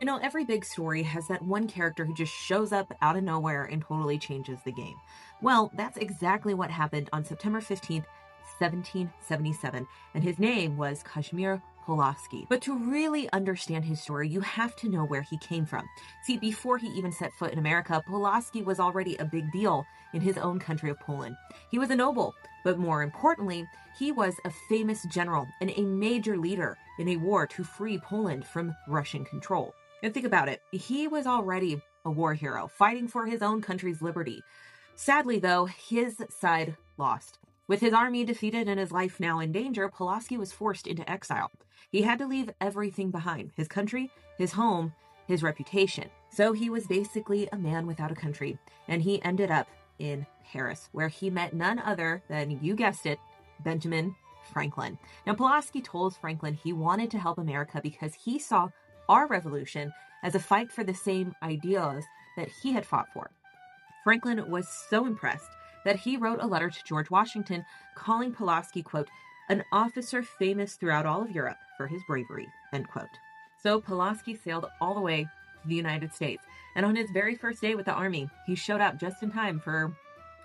You know, every big story has that one character who just shows up out of nowhere and totally changes the game. Well, that's exactly what happened on September 15th, 1777, and his name was Kazimierz Pulaski. But to really understand his story, you have to know where he came from. See, before he even set foot in America, Pulaski was already a big deal in his own country of Poland. He was a noble, but more importantly, he was a famous general and a major leader in a war to free Poland from Russian control. And think about it, he was already a war hero, fighting for his own country's liberty. Sadly, though, his side lost. With his army defeated and his life now in danger, Pulaski was forced into exile. He had to leave everything behind: his country, his home, his reputation. So he was basically a man without a country, and he ended up in Paris, where he met none other than, you guessed it, Benjamin Franklin. Now, Pulaski told Franklin he wanted to help America because he saw our revolution as a fight for the same ideals that he had fought for. Franklin was so impressed that he wrote a letter to George Washington calling Pulaski, quote, an officer famous throughout all of Europe for his bravery, end quote. So Pulaski sailed all the way to the United States, and on his very first day with the army, he showed up just in time for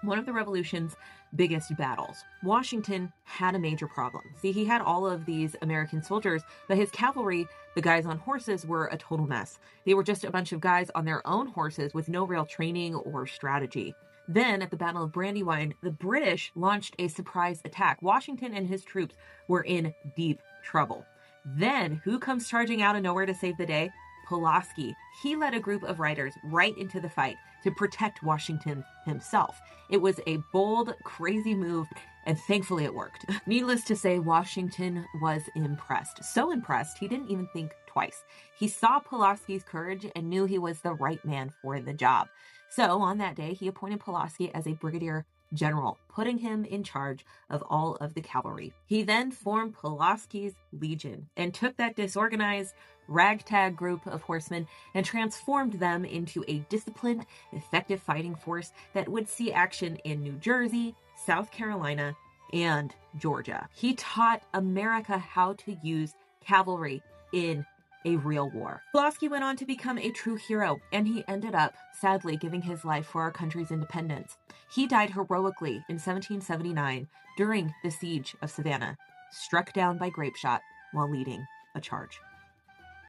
one of the Revolution's biggest battles. Washington had a major problem. See, he had all of these American soldiers, but his cavalry, the guys on horses, were a total mess. They were just a bunch of guys on their own horses with no real training or strategy. Then, at the Battle of Brandywine, the British launched a surprise attack. Washington and his troops were in deep trouble. Then, who comes charging out of nowhere to save the day? Pulaski. He led a group of riders right into the fight to protect Washington himself. It was a bold, crazy move, and thankfully it worked. Needless to say, Washington was impressed. So impressed, he didn't even think twice. He saw Pulaski's courage and knew he was the right man for the job. So on that day, he appointed Pulaski as a brigadier general, putting him in charge of all of the cavalry. He then formed Pulaski's Legion and took that disorganized, ragtag group of horsemen and transformed them into a disciplined, effective fighting force that would see action in New Jersey, South Carolina, and Georgia. He taught America how to use cavalry in a real war. Pulaski went on to become a true hero, and he ended up, sadly, giving his life for our country's independence. He died heroically in 1779 during the siege of Savannah, struck down by grape shot while leading a charge.